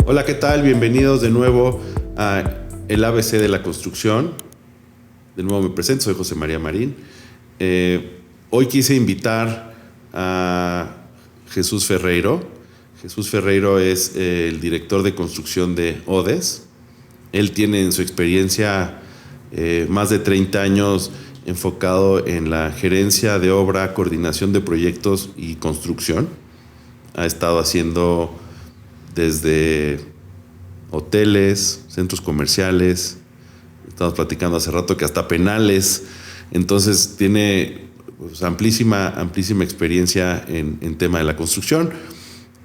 Hola, ¿qué tal? Bienvenidos de nuevo a el ABC de la construcción. De nuevo me presento, soy José María Marín. Hoy quise invitar a Jesús Ferreiro. Jesús Ferreiro es el director de construcción de ODES. Él tiene en su experiencia más de 30 años enfocado en la gerencia de obra, coordinación de proyectos y construcción. Ha estado haciendo desde hoteles, centros comerciales, estamos platicando hace rato que hasta penales. Entonces tiene pues, amplísima experiencia en tema de la construcción,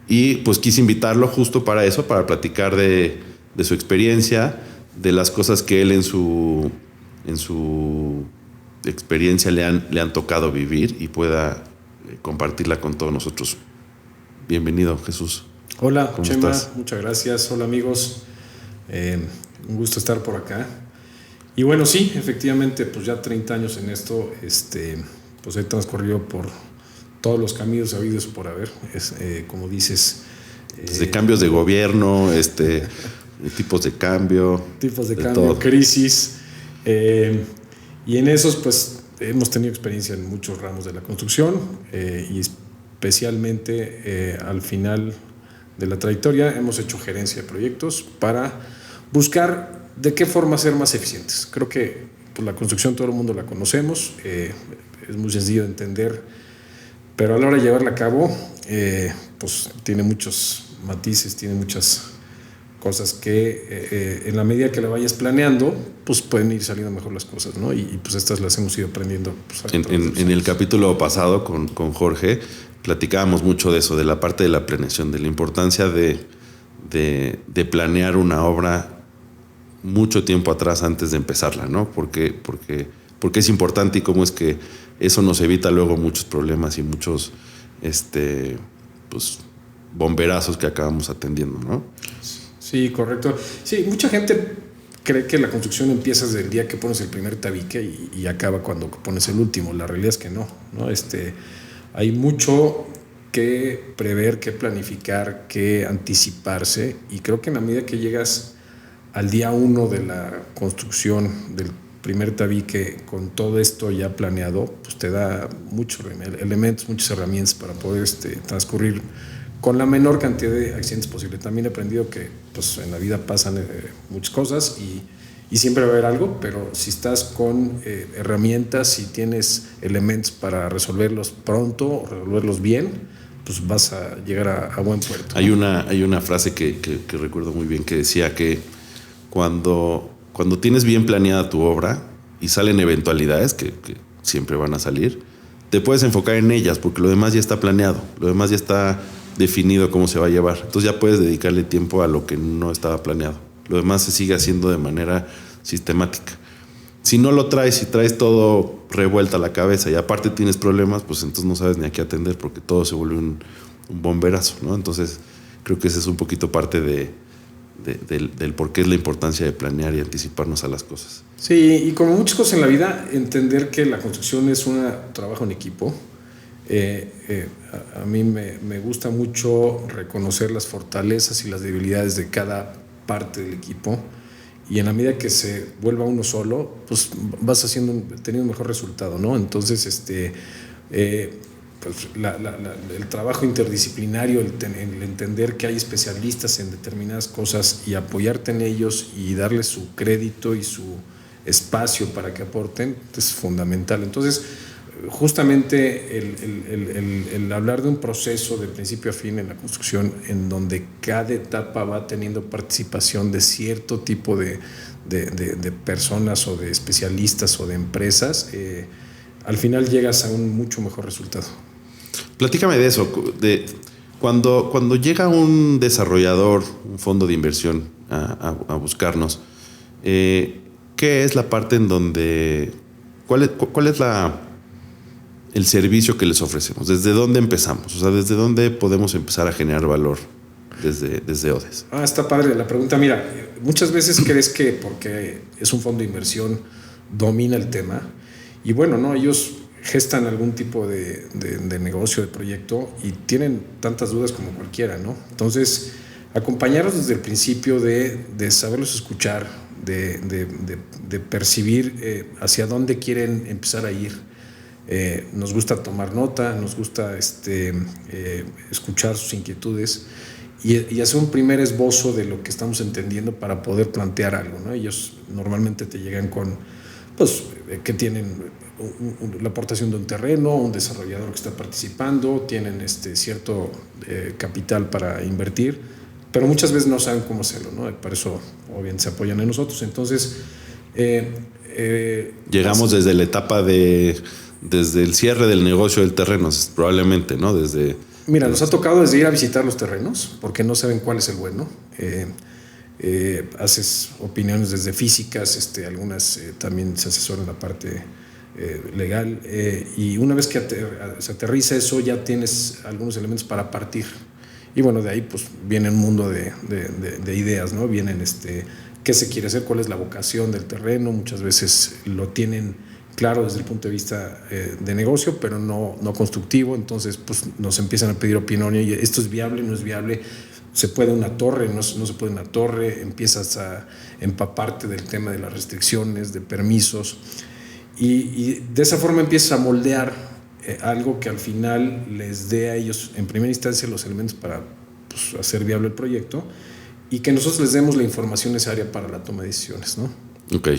y pues quise invitarlo justo para eso, para platicar de su experiencia, de las cosas que él en su experiencia le han tocado vivir y pueda compartirla con todos nosotros. Bienvenido, Jesús. Hola, ¿Cómo Chema, estás? muchas gracias. Hola, amigos. Un gusto estar por acá. Y bueno, sí, efectivamente, pues ya 30 años en esto, pues he transcurrido por todos los caminos habidos por haber. Como dices. Desde cambios de gobierno, tipos de cambio. Tipos de cambio, todo. crisis. Y en esos, pues, hemos tenido experiencia en muchos ramos de la construcción y especialmente al final de la trayectoria hemos hecho gerencia de proyectos para buscar de qué forma ser más eficientes. Creo que pues, la construcción todo el mundo la conocemos, es muy sencillo de entender, pero a la hora de llevarla a cabo, pues tiene muchos matices, tiene muchas cosas que en la medida que la vayas planeando, pues pueden ir saliendo mejor las cosas, ¿no? Y pues estas las hemos ido aprendiendo. Pues, en el capítulo pasado con Jorge platicábamos mucho de eso, de la parte de la planeación, de la importancia de planear una obra mucho tiempo atrás antes de empezarla, ¿no? Porque es importante, y cómo es que eso nos evita luego muchos problemas y muchos pues bomberazos que acabamos atendiendo, ¿no? Sí, correcto. Sí, mucha gente cree que la construcción empieza desde el día que pones el primer tabique y acaba cuando pones el último. La realidad es que no, ¿no? Hay mucho que prever, que planificar, que anticiparse, y creo que en la medida que llegas al día 1 de la construcción del primer tabique con todo esto ya planeado, pues te da muchos elementos, muchas herramientas para poder transcurrir con la menor cantidad de accidentes posible. También he aprendido que pues, en la vida pasan muchas cosas y siempre va a haber algo, pero si estás con herramientas, si tienes elementos para resolverlos pronto o resolverlos bien, pues vas a llegar a buen puerto. Hay una frase que recuerdo muy bien que decía que cuando tienes bien planeada tu obra y salen eventualidades que siempre van a salir, te puedes enfocar en ellas porque lo demás ya está planeado, lo demás ya está definido cómo se va a llevar. Entonces ya puedes dedicarle tiempo a lo que no estaba planeado. Lo demás se sigue haciendo de manera sistemática. Si no lo traes, si traes todo revuelta a la cabeza y aparte tienes problemas, pues entonces no sabes ni a qué atender porque todo se vuelve un bomberazo, ¿no? Entonces creo que esa es un poquito parte del por qué es la importancia de planear y anticiparnos a las cosas. Sí, y como muchas cosas en la vida, entender que la construcción es un trabajo en equipo. A mí me gusta mucho reconocer las fortalezas y las debilidades de cada parte del equipo, y en la medida que se vuelva uno solo, pues vas teniendo un mejor resultado, ¿no? Entonces, pues el trabajo interdisciplinario, el entender que hay especialistas en determinadas cosas y apoyarte en ellos y darles su crédito y su espacio para que aporten, es fundamental. Entonces, justamente el hablar de un proceso de principio a fin en la construcción en donde cada etapa va teniendo participación de cierto tipo de personas o de especialistas o de empresas, al final llegas a un mucho mejor resultado. Platícame de eso, de cuando llega un desarrollador, un fondo de inversión a buscarnos, ¿qué es la parte en donde, cuál es el servicio que les ofrecemos? ¿Desde dónde empezamos? O sea, ¿desde dónde podemos empezar a generar valor desde ODES? Está padre la pregunta. Mira, muchas veces crees que porque es un fondo de inversión domina el tema, y bueno, no, ellos gestan algún tipo de negocio, de proyecto, y tienen tantas dudas como cualquiera, ¿no? Entonces, acompañarlos desde el principio de saberlos escuchar, de percibir hacia dónde quieren empezar a ir. Nos gusta tomar nota, nos gusta escuchar sus inquietudes y hacer un primer esbozo de lo que estamos entendiendo para poder plantear algo, ¿no? Ellos normalmente te llegan con, pues, que tienen la aportación de un terreno, un desarrollador que está participando, tienen cierto capital para invertir, pero muchas veces no saben cómo hacerlo, ¿no? Para eso obviamente se apoyan en nosotros. Entonces llegamos desde la etapa desde el cierre del negocio del terreno, probablemente, ¿no? Mira, nos ha tocado desde ir a visitar los terrenos, porque no saben cuál es el bueno. Haces opiniones desde físicas, algunas también se asesoran la parte legal, y una vez que se aterriza eso, ya tienes algunos elementos para partir. Y bueno, de ahí pues viene un mundo de ideas, ¿no? Vienen qué se quiere hacer, cuál es la vocación del terreno. Muchas veces lo tienen claro desde el punto de vista de negocio, pero no constructivo. Entonces pues nos empiezan a pedir opinión, y esto es viable, no es viable, se puede una torre, no se puede una torre. Empiezas a empaparte del tema de las restricciones, de permisos, y de esa forma empiezas a moldear algo que al final les dé a ellos en primera instancia los elementos para pues, hacer viable el proyecto, y que nosotros les demos la información necesaria para la toma de decisiones, ¿no? Ok.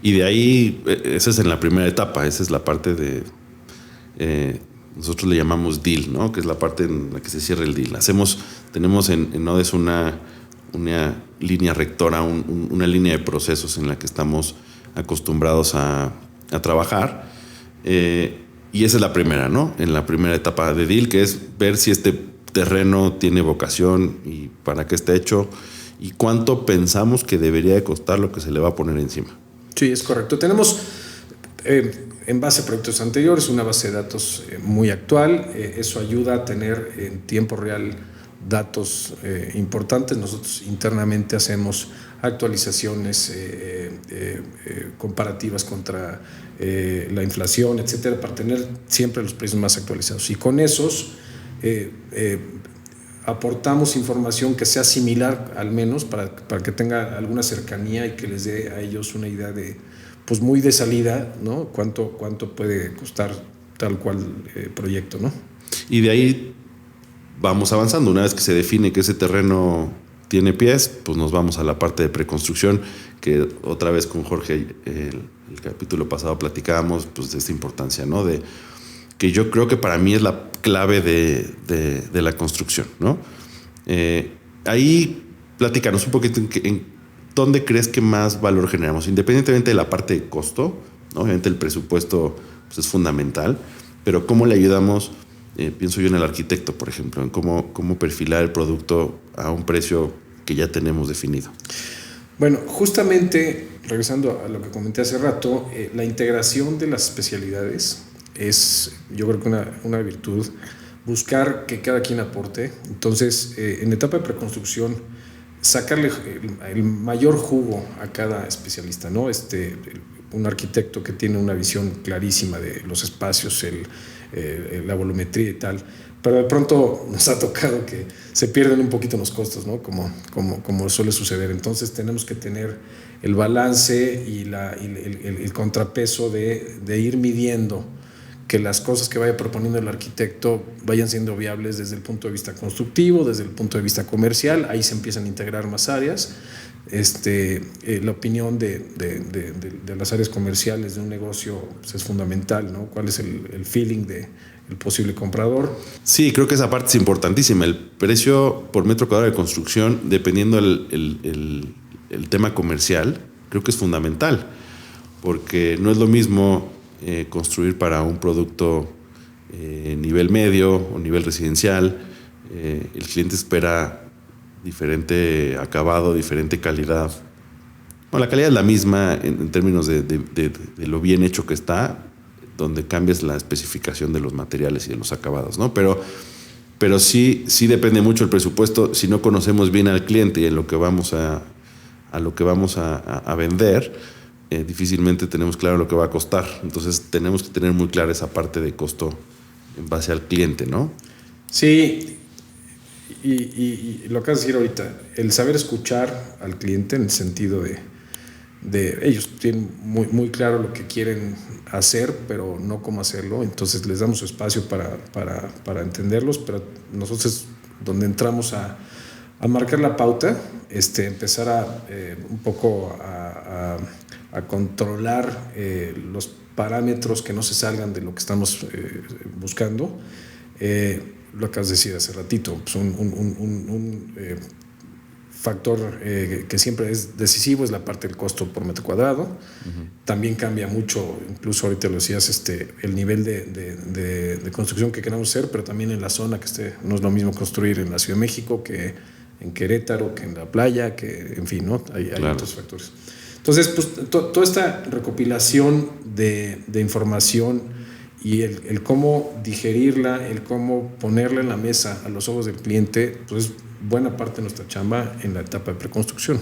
Y de ahí, esa es en la primera etapa, esa es la parte de, nosotros le llamamos deal, ¿no? Que es la parte en la que se cierra el deal. Tenemos en Odes una línea rectora, una línea de procesos en la que estamos acostumbrados a trabajar, y esa es la primera, ¿no? En la primera etapa de deal, que es ver si este terreno tiene vocación y para qué está hecho y cuánto pensamos que debería de costar lo que se le va a poner encima. Sí, es correcto. Tenemos, en base a proyectos anteriores, una base de datos muy actual. Eso ayuda a tener en tiempo real datos importantes. Nosotros internamente hacemos actualizaciones comparativas contra la inflación, etcétera, para tener siempre los precios más actualizados. Y con esos aportamos información que sea similar, al menos para que tenga alguna cercanía y que les dé a ellos una idea de, pues muy de salida, ¿no? Cuánto puede costar tal cual proyecto, ¿no? Y de ahí vamos avanzando. Una vez que se define que ese terreno tiene pies, pues nos vamos a la parte de preconstrucción, que otra vez con Jorge el capítulo pasado platicábamos pues de esta importancia, ¿no? De que yo creo que para mí es la clave de la construcción, ¿no? Ahí platícanos un poquito en dónde crees que más valor generamos, independientemente de la parte de costo, ¿no? Obviamente el presupuesto pues, es fundamental, pero cómo le ayudamos, pienso yo en el arquitecto, por ejemplo, en cómo perfilar el producto a un precio que ya tenemos definido. Bueno, justamente, regresando a lo que comenté hace rato, la integración de las especialidades es, yo creo que una virtud, buscar que cada quien aporte. Entonces, en etapa de preconstrucción, sacarle el mayor jugo a cada especialista, ¿no? Un arquitecto que tiene una visión clarísima de los espacios, la volumetría y tal, pero de pronto nos ha tocado que se pierden un poquito los costos, ¿no? Como suele suceder. Entonces tenemos que tener el balance y el contrapeso de ir midiendo que las cosas que vaya proponiendo el arquitecto vayan siendo viables desde el punto de vista constructivo, desde el punto de vista comercial. Ahí se empiezan a integrar más áreas. La opinión de las áreas comerciales de un negocio pues, es fundamental, ¿no? ¿Cuál es el feeling del posible comprador? Sí, creo que esa parte es importantísima. El precio por metro cuadrado de construcción, dependiendo el tema comercial, creo que es fundamental, porque no es lo mismo construir para un producto nivel medio o nivel residencial. El cliente espera diferente acabado, diferente calidad. Bueno, la calidad es la misma en términos de lo bien hecho que está, donde cambias la especificación de los materiales y de los acabados, ¿no? Pero sí depende mucho el presupuesto. Si no conocemos bien al cliente y en lo que vamos a vender, difícilmente tenemos claro lo que va a costar. Entonces tenemos que tener muy clara esa parte de costo en base al cliente, ¿no? Sí, y lo acabas de decir ahorita, el saber escuchar al cliente en el sentido de ellos tienen muy claro lo que quieren hacer, pero no cómo hacerlo, entonces les damos su espacio para entenderlos, pero nosotros donde entramos a marcar la pauta, empezar un poco a controlar los parámetros que no se salgan de lo que estamos buscando. Lo acabas de decir hace ratito, pues un factor que siempre es decisivo es la parte del costo por metro cuadrado. Uh-huh. También cambia mucho, incluso ahorita lo decías, el nivel de construcción que queramos hacer, pero también en la zona que no es lo mismo construir en la Ciudad de México que en Querétaro, que en la playa, que en fin, ¿no? Hay claro. Otros factores. Entonces, pues toda esta recopilación de información y el cómo digerirla, el cómo ponerla en la mesa a los ojos del cliente, pues buena parte de nuestra chamba en la etapa de preconstrucción.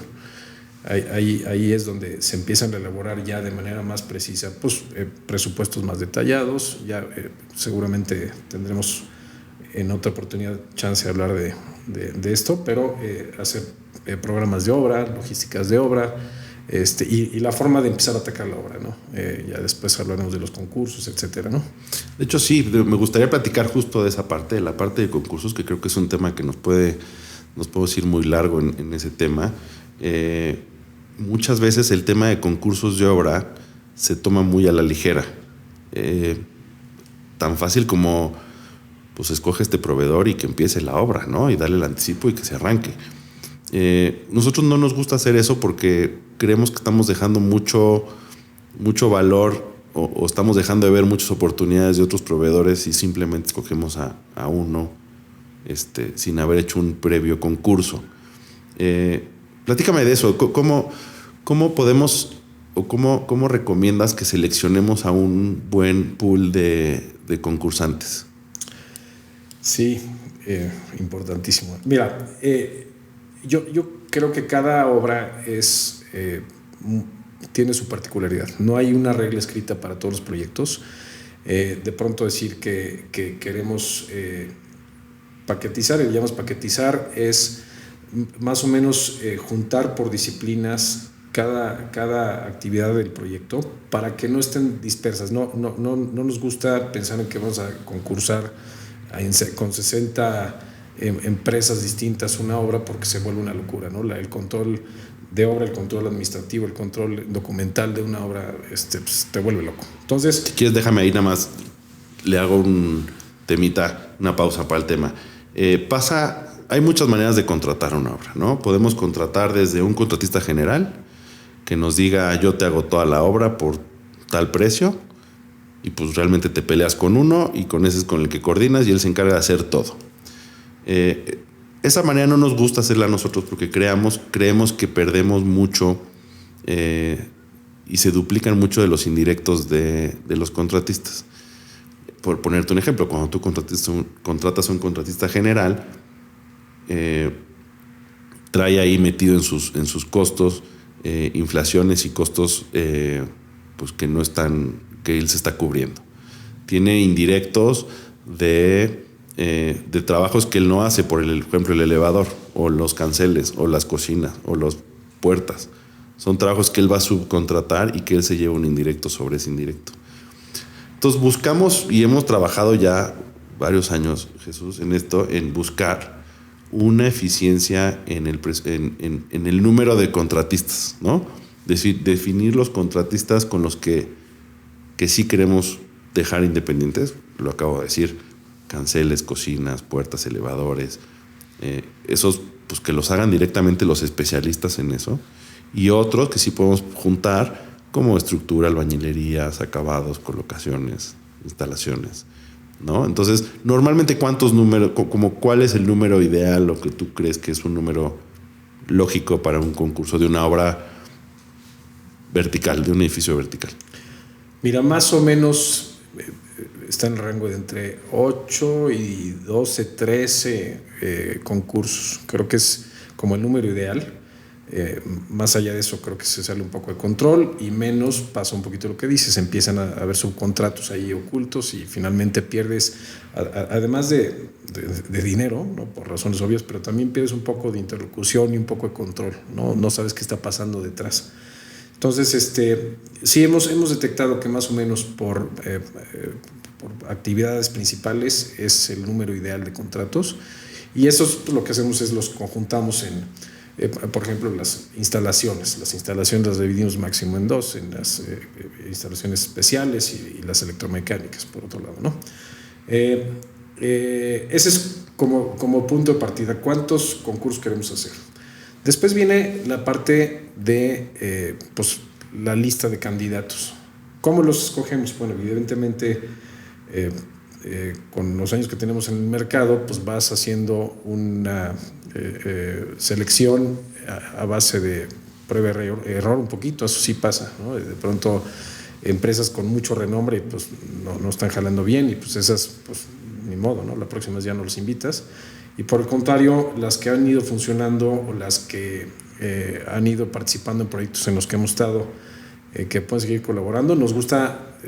Ahí es donde se empiezan a elaborar ya de manera más precisa pues, presupuestos más detallados. Ya seguramente tendremos en otra oportunidad chance de hablar de esto, pero hacer programas de obra, logísticas de obra, y la forma de empezar a atacar la obra, ¿no? Ya después hablaremos de los concursos, etcétera, ¿no? De hecho, sí, me gustaría platicar justo de esa parte, de la parte de concursos, que creo que es un tema que nos puede ir muy largo en ese tema. Muchas veces el tema de concursos de obra se toma muy a la ligera. Tan fácil como, pues, escoge este proveedor y que empiece la obra, ¿no? Y darle el anticipo y que se arranque. Nosotros no nos gusta hacer eso porque creemos que estamos dejando mucho valor o estamos dejando de ver muchas oportunidades de otros proveedores y simplemente escogemos a uno sin haber hecho un previo concurso. Platícame de eso. ¿Cómo podemos o cómo recomiendas que seleccionemos a un buen pool de concursantes? Sí, importantísimo. Mira, yo creo que cada obra tiene su particularidad. No hay una regla escrita para todos los proyectos. De pronto decir que queremos paquetizar, y llamamos paquetizar, es más o menos juntar por disciplinas cada actividad del proyecto para que no estén dispersas. No nos gusta pensar en que vamos a concursar con 60 empresas distintas una obra porque se vuelve una locura, ¿no? El control de obra, el control administrativo, el control documental de una obra pues, te vuelve loco. Entonces, si quieres, déjame ahí nada más, le hago un temita, una pausa para el tema. Hay muchas maneras de contratar una obra, ¿no? Podemos contratar desde un contratista general que nos diga, yo te hago toda la obra por tal precio, y pues realmente te peleas con uno y con ese es con el que coordinas y él se encarga de hacer todo. Esa manera no nos gusta hacerla a nosotros porque creemos que perdemos mucho y se duplican mucho de los indirectos de los contratistas. Por ponerte un ejemplo, cuando tú contratas a un contratista general, trae ahí metido en sus costos inflaciones y costos pues que no están, que él se está cubriendo. Tiene indirectos de trabajos que él no hace, por ejemplo el elevador o los canceles o las cocinas o las puertas. Son trabajos que él va a subcontratar y que él se lleva un indirecto sobre ese indirecto. Entonces buscamos y hemos trabajado ya varios años, Jesús, en esto, en buscar una eficiencia en el número de contratistas, ¿no? Definir los contratistas con los que sí queremos dejar independientes, lo acabo de decir, canceles, cocinas, puertas, elevadores, esos pues que los hagan directamente los especialistas en eso, y otros que sí podemos juntar como estructura, albañilerías, acabados, colocaciones, instalaciones, ¿no? Entonces, normalmente ¿cuántos números, cuál es el número ideal o que tú crees que es un número lógico para un concurso de una obra vertical, de un edificio vertical? Mira, más o menos está en el rango de entre 8 y 12, 13 concursos. Creo que es como el número ideal. Más allá de eso, creo que se sale un poco de control y menos pasa un poquito lo que dices, empiezan a haber subcontratos ahí ocultos y finalmente pierdes, además de dinero, ¿no? Por razones obvias, pero también pierdes un poco de interlocución y un poco de control, ¿no? No sabes qué está pasando detrás. Entonces, sí hemos detectado que más o menos por actividades principales es el número ideal de contratos, y eso lo que hacemos es los conjuntamos por ejemplo, las instalaciones las dividimos máximo en dos, en las instalaciones especiales y las electromecánicas, por otro lado, ¿no? Ese es como punto de partida. ¿Cuántos concursos queremos hacer? Después viene la parte de pues, la lista de candidatos. ¿Cómo los escogemos? Bueno, evidentemente, con los años que tenemos en el mercado, pues vas haciendo una selección a base de prueba y error un poquito, eso sí pasa, ¿no? De pronto empresas con mucho renombre pues no están jalando bien y pues esas, pues ni modo, ¿no? La próxima vez ya no los invitas. Y por el contrario, las que han ido funcionando o las que han ido participando en proyectos en los que hemos estado, que pueden seguir colaborando, nos gusta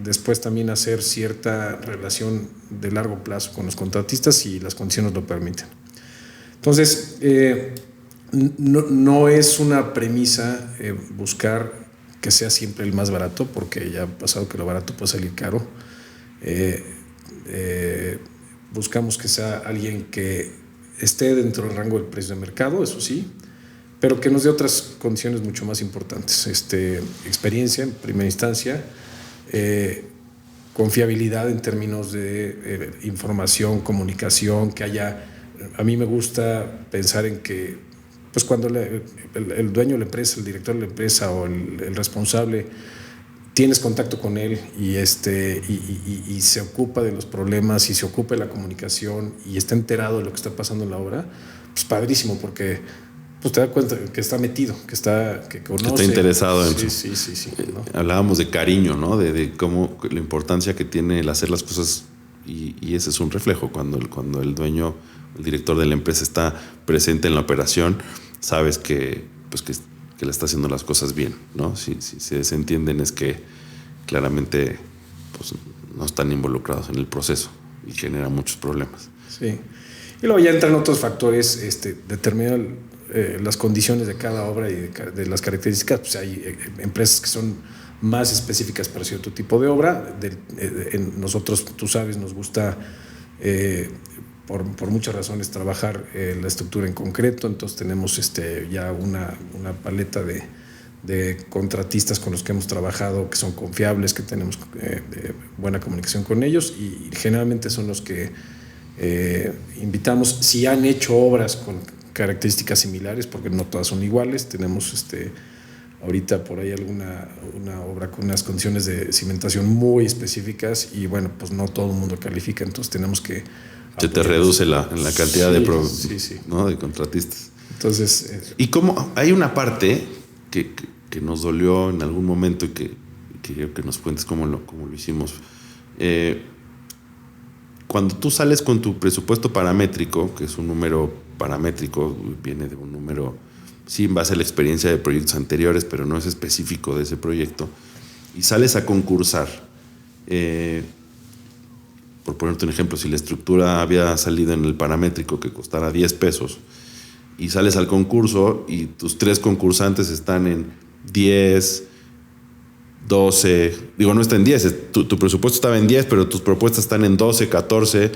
después también hacer cierta relación de largo plazo con los contratistas si las condiciones lo permiten. Entonces, no es una premisa buscar que sea siempre el más barato, porque ya ha pasado que lo barato puede salir caro. Buscamos que sea alguien que esté dentro del rango del precio de mercado, eso sí, pero que nos dé otras condiciones mucho más importantes. Experiencia en primera instancia, confiabilidad en términos de información, comunicación, que haya... A mí me gusta pensar en que pues cuando el dueño de la empresa, el director de la empresa o el responsable, tienes contacto con él y se ocupa de los problemas y se ocupa de la comunicación y está enterado de lo que está pasando en la obra, pues padrísimo, porque pues te das cuenta que está metido, que conoce. Que está interesado en eso. Sí, ¿no? Hablábamos de cariño, ¿no? De cómo la importancia que tiene el hacer las cosas, y ese es un reflejo. Cuando el dueño, el director de la empresa está presente en la operación, sabes que le está haciendo las cosas bien, ¿no? Si se desentienden es que claramente pues, no están involucrados en el proceso y genera muchos problemas. Sí. Y luego ya entran otros factores, determinan las condiciones de cada obra y de las características. Pues hay empresas que son más específicas para cierto tipo de obra. Nosotros, tú sabes, nos gusta por muchas razones trabajar la estructura en concreto, entonces tenemos ya una paleta de contratistas con los que hemos trabajado, que son confiables, que tenemos buena comunicación con ellos, y generalmente son los que invitamos si han hecho obras con características similares, porque no todas son iguales. Tenemos ahorita por ahí una obra con unas condiciones de cimentación muy específicas y bueno, pues no todo el mundo califica, entonces tenemos que... Se te reduce la cantidad ¿no? de contratistas. Entonces... Y como hay una parte que nos dolió en algún momento y que quiero que nos cuentes cómo lo hicimos. Cuando tú sales con tu presupuesto paramétrico, que es un número paramétrico, viene de un número, sí, en base a la experiencia de proyectos anteriores, pero no es específico de ese proyecto, y sales a concursar. Por ponerte un ejemplo, si la estructura había salido en el paramétrico que costara 10 pesos y sales al concurso y tus 3 concursantes están en 10, 12, digo, no está en 10, tu presupuesto estaba en 10, pero tus propuestas están en 12, 14,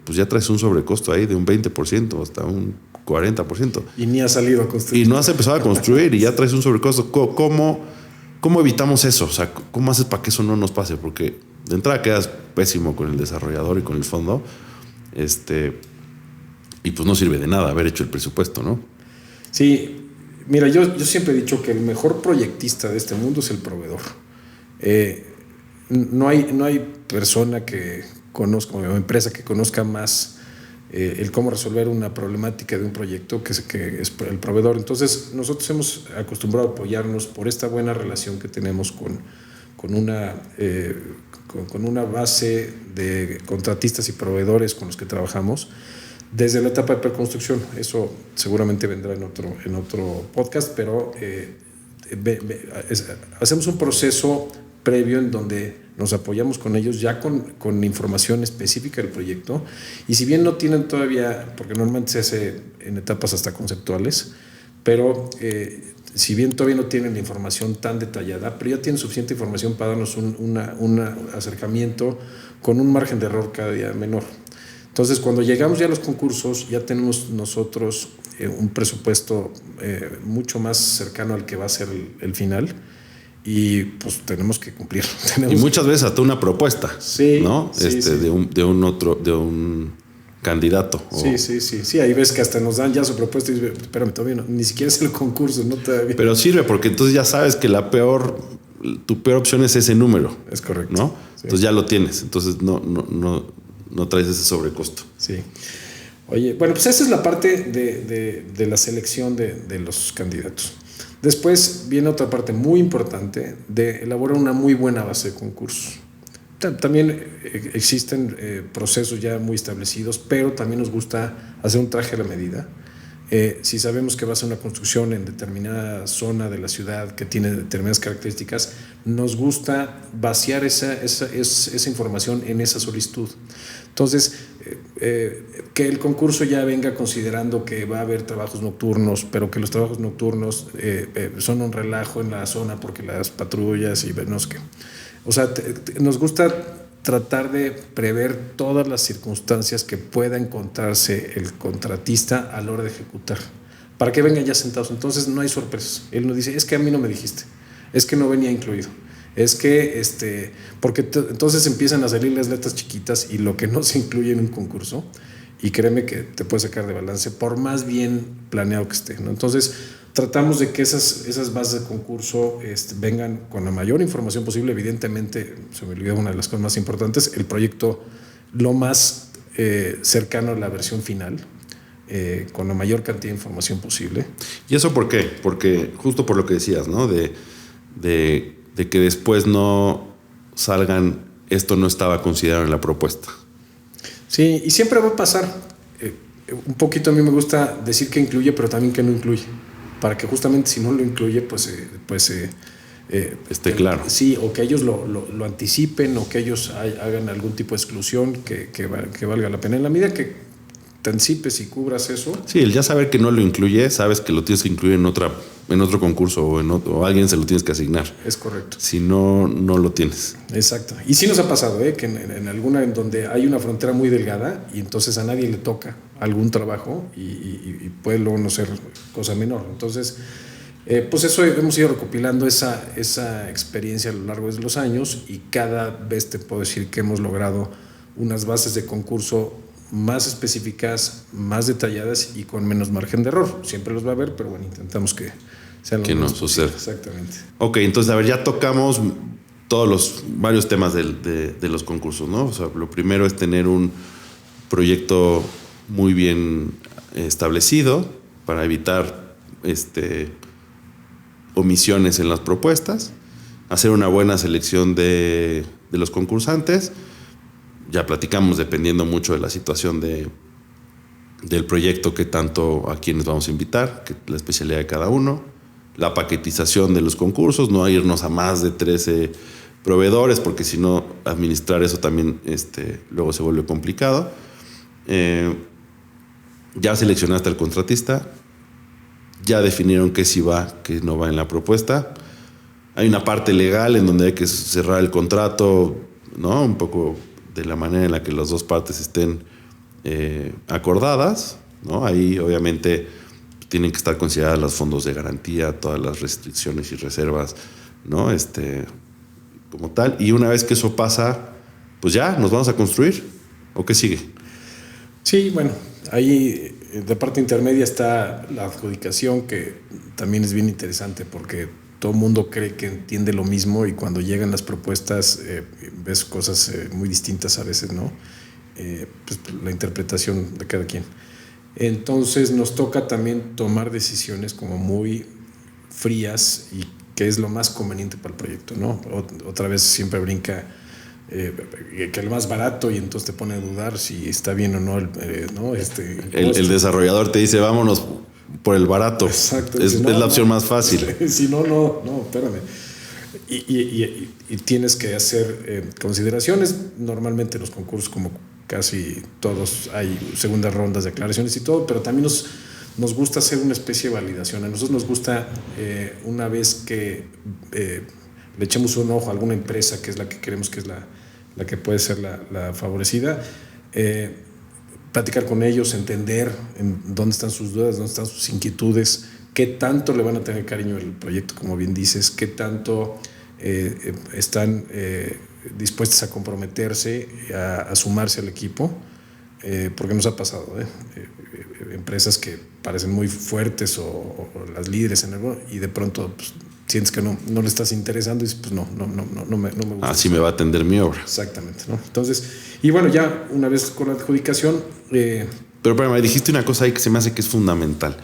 pues ya traes un sobrecosto ahí de un 20%, hasta un 40%. Y ni has salido a construir. Y no has empezado a construir y ya traes un sobrecosto. ¿Cómo evitamos eso? O sea, ¿cómo haces para que eso no nos pase? Porque de entrada quedas pésimo con el desarrollador y con el fondo, y pues no sirve de nada haber hecho el presupuesto, ¿no? Sí. Mira, yo siempre he dicho que el mejor proyectista de este mundo es el proveedor. No hay persona que conozca, o empresa que conozca más el cómo resolver una problemática de un proyecto que es el proveedor. Entonces, nosotros hemos acostumbrado a apoyarnos por esta buena relación que tenemos con una base de contratistas y proveedores con los que trabajamos, desde la etapa de preconstrucción. Eso seguramente vendrá en otro podcast, pero hacemos un proceso previo en donde nos apoyamos con ellos ya con información específica del proyecto, y si bien no tienen todavía, porque normalmente se hace en etapas hasta conceptuales, pero si bien todavía no tienen la información tan detallada, pero ya tienen suficiente información para darnos un acercamiento con un margen de error cada día menor. Entonces, cuando llegamos ya a los concursos, ya tenemos nosotros un presupuesto mucho más cercano al que va a ser el final, y pues tenemos que cumplir. Y muchas veces hasta una propuesta, sí, ¿no? Sí, sí. De un candidato. Sí, ahí ves que hasta nos dan ya su propuesta y dices, espérame, todavía no, ni siquiera es el concurso, no todavía. Pero sirve porque entonces ya sabes que tu peor opción es ese número. Es correcto. ¿No? Sí. Entonces ya lo tienes, entonces no traes ese sobrecosto. Sí. Oye, bueno, pues esa es la parte de la selección de los candidatos. Después viene otra parte muy importante de elaborar una muy buena base de concursos. También existen procesos ya muy establecidos, pero también nos gusta hacer un traje a la medida. Si sabemos que va a ser una construcción en determinada zona de la ciudad que tiene determinadas características, nos gusta vaciar esa información en esa solicitud. Entonces, que el concurso ya venga considerando que va a haber trabajos nocturnos, pero que los trabajos nocturnos son un relajo en la zona porque las patrullas y no sé qué. O sea, nos gusta tratar de prever todas las circunstancias que pueda encontrarse el contratista a la hora de ejecutar, para que vengan ya sentados. Entonces no hay sorpresas. Él nos dice, es que a mí no me dijiste, es que no venía incluido, es que porque entonces empiezan a salir las letras chiquitas y lo que no se incluye en un concurso, y créeme que te puede sacar de balance por más bien planeado que esté, ¿no? Entonces tratamos de que esas bases de concurso vengan con la mayor información posible. Evidentemente, se me olvidó una de las cosas más importantes, el proyecto lo más cercano a la versión final, con la mayor cantidad de información posible. ¿Y eso por qué? Porque justo por lo que decías, ¿no? De que después no salgan, esto no estaba considerado en la propuesta. Sí, y siempre va a pasar. Un poquito a mí me gusta decir que incluye, pero también que no incluye, para que justamente si no lo incluye, pues esté claro. Sí, o que ellos lo anticipen, o que ellos hagan algún tipo de exclusión que valga la pena. En la medida que te anticipes y cubras eso. Sí, el ya saber que no lo incluye, sabes que lo tienes que incluir en otro concurso o a alguien se lo tienes que asignar. Es correcto. Si no, no lo tienes. Exacto. Y sí nos ha pasado, que en alguna en donde hay una frontera muy delgada y entonces a nadie le toca algún trabajo y puede luego no ser cosa menor. Entonces, pues eso hemos ido recopilando esa experiencia a lo largo de los años, y cada vez te puedo decir que hemos logrado unas bases de concurso más específicas, más detalladas y con menos margen de error. Siempre los va a haber, pero bueno, intentamos que sean lo que no suceda. suceda. Exactamente. Ok, entonces, a ver, ya tocamos varios temas de los concursos, ¿no? O sea, lo primero es tener un proyecto muy bien establecido para evitar omisiones en las propuestas, hacer una buena selección de los concursantes. Ya platicamos, dependiendo mucho de la situación del proyecto, que tanto a quienes vamos a invitar, que la especialidad de cada uno, la paquetización de los concursos, no irnos a más de 13 proveedores, porque si no, administrar eso también luego se vuelve complicado. Ya seleccionaste al contratista, ya definieron qué sí va, qué no va en la propuesta. Hay una parte legal en donde hay que cerrar el contrato, ¿no? Un poco de la manera en la que las dos partes estén acordadas, ¿no? Ahí obviamente tienen que estar consideradas los fondos de garantía, todas las restricciones y reservas, ¿no? Como tal. Y una vez que eso pasa, pues ya nos vamos a construir. ¿O qué sigue? Sí, bueno, ahí de parte intermedia está la adjudicación, que también es bien interesante porque todo el mundo cree que entiende lo mismo, y cuando llegan las propuestas ves cosas muy distintas a veces, ¿no? Pues la interpretación de cada quien. Entonces nos toca también tomar decisiones como muy frías y qué es lo más conveniente para el proyecto, ¿no? Otra vez siempre brinca que el más barato, y entonces te pone a dudar si está bien o no el desarrollador te dice vámonos por el barato. Exacto. Es la opción más fácil. Si no, espérame. Y tienes que hacer consideraciones. Normalmente en los concursos, como casi todos, hay segundas rondas de aclaraciones y todo, pero también nos gusta hacer una especie de validación. A nosotros nos gusta, una vez que le echemos un ojo a alguna empresa que es la que queremos que es la que puede ser la favorecida, platicar con ellos, entender en dónde están sus dudas, dónde están sus inquietudes, qué tanto le van a tener cariño al proyecto, como bien dices, qué tanto están dispuestos a comprometerse, a sumarse al equipo, porque nos ha pasado, empresas que parecen muy fuertes o las líderes en algo, y de pronto pues, sientes que no le estás interesando y dices, pues no me gusta. Así me va a atender mi obra. Exactamente, ¿no? Entonces, y bueno, ya una vez con la adjudicación... Pero me dijiste una cosa ahí que se me hace que es fundamental.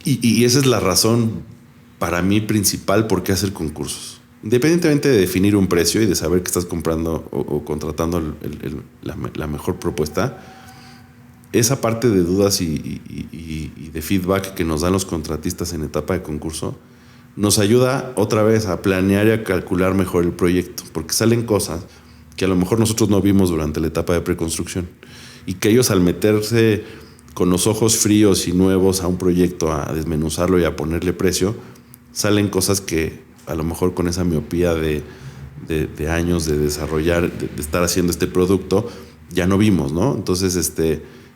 Y esa es la razón para mí principal por qué hacer concursos. Independientemente de definir un precio y de saber que estás comprando o contratando la mejor propuesta, esa parte de dudas y de feedback que nos dan los contratistas en etapa de concurso nos ayuda otra vez a planear y a calcular mejor el proyecto, porque salen cosas que a lo mejor nosotros no vimos durante la etapa de preconstrucción y que ellos, al meterse con los ojos fríos y nuevos a un proyecto, a desmenuzarlo y a ponerle precio, salen cosas que a lo mejor con esa miopía de años de desarrollar, de estar haciendo este producto, ya no vimos, ¿no? Entonces,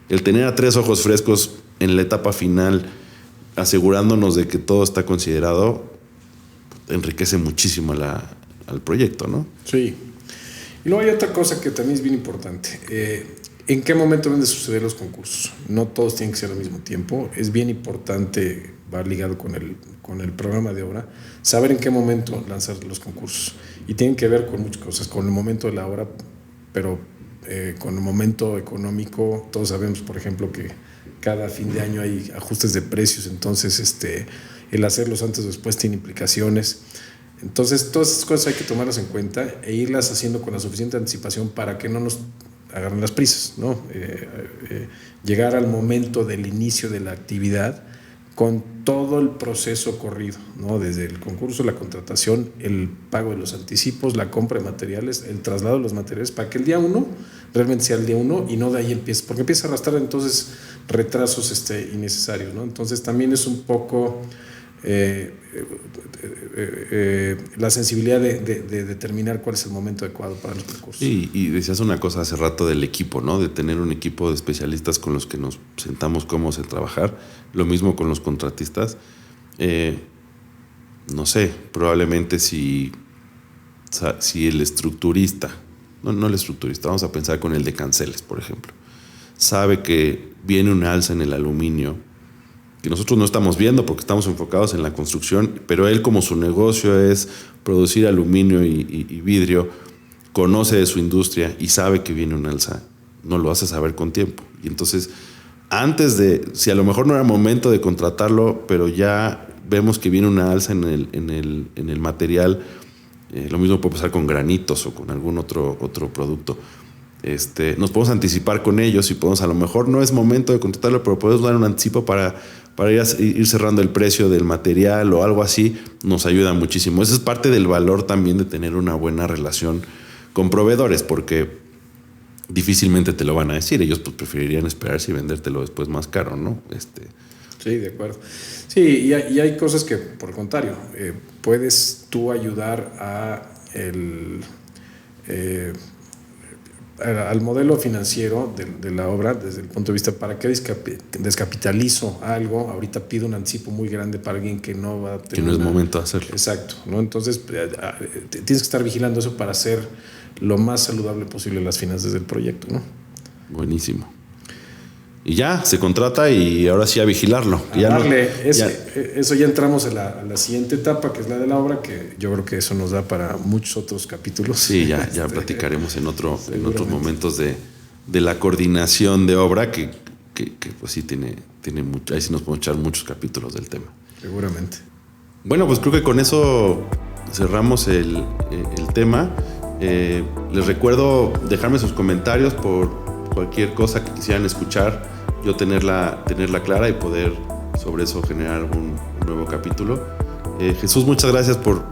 el tener a 3 ojos frescos en la etapa final, asegurándonos de que todo está considerado, enriquece muchísimo al proyecto, ¿no? Sí. Y luego hay otra cosa que también es bien importante. ¿En qué momento deben de suceder los concursos? No todos tienen que ser al mismo tiempo. Es bien importante, va ligado con el programa de obra, saber en qué momento lanzar los concursos. Y tienen que ver con muchas cosas, con el momento de la obra, pero con el momento económico. Todos sabemos, por ejemplo, que cada fin de año hay ajustes de precios, entonces el hacerlos antes o después tiene implicaciones. Entonces todas esas cosas hay que tomarlas en cuenta e irlas haciendo con la suficiente anticipación para que no nos agarren las prisas, ¿no? Llegar al momento del inicio de la actividad con todo el proceso corrido, ¿no? Desde el concurso, la contratación, el pago de los anticipos, la compra de materiales, el traslado de los materiales, para que el día 1 realmente sea el día 1 y no de ahí empiece, porque empieza a arrastrar entonces retrasos innecesarios, ¿no? Entonces también es un poco la sensibilidad de determinar cuál es el momento adecuado para los concursos. Y decías una cosa hace rato del equipo, ¿no? De tener un equipo de especialistas con los que nos sentamos cómodos en trabajar. Lo mismo con los contratistas. No sé, probablemente si el estructurista, no el estructurista, vamos a pensar con el de canceles, por ejemplo, sabe que viene una alza en el aluminio, que nosotros no estamos viendo porque estamos enfocados en la construcción, pero él, como su negocio es producir aluminio y vidrio, conoce de su industria y sabe que viene un alza, no lo hace saber con tiempo. Y entonces, antes si a lo mejor no era momento de contratarlo, pero ya vemos que viene una alza en el material, lo mismo puede pasar con granitos o con algún otro producto. Nos podemos anticipar con ellos y podemos, a lo mejor no es momento de contratarlo, pero podemos dar un anticipo para ir cerrando el precio del material o algo así. Nos ayuda muchísimo. Esa es parte del valor también de tener una buena relación con proveedores, porque difícilmente te lo van a decir. Ellos pues preferirían esperarse y vendértelo después más caro, ¿no? Sí, de acuerdo. Sí, y hay cosas que, por el contrario, puedes tú ayudar al modelo financiero de la obra desde el punto de vista para qué descapitalizo algo. Ahorita pido un anticipo muy grande para alguien que no va a tener, que no es momento de hacerlo. Exacto, ¿no? Entonces tienes que estar vigilando eso para hacer lo más saludable posible las finanzas del proyecto, ¿no? Buenísimo. Y ya se contrata y ahora sí a vigilarlo. Eso ya entramos a la siguiente etapa, que es la de la obra, que yo creo que eso nos da para muchos otros capítulos. Sí, ya platicaremos en otros momentos de la coordinación de obra, que pues sí tiene mucho. Ahí sí nos podemos echar muchos capítulos del tema. Seguramente. Bueno, pues creo que con eso cerramos el tema. Les recuerdo dejarme sus comentarios por cualquier cosa que quisieran escuchar, yo tenerla clara y poder sobre eso generar un nuevo capítulo. Jesús, muchas gracias por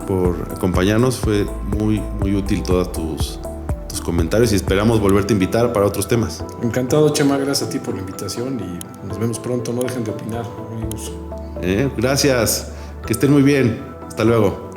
acompañarnos. Fue muy, muy útil todos tus comentarios y esperamos volverte a invitar para otros temas. Encantado, Chema. Gracias a ti por la invitación y nos vemos pronto. No dejen de opinar, amigos. Gracias. Que estén muy bien. Hasta luego.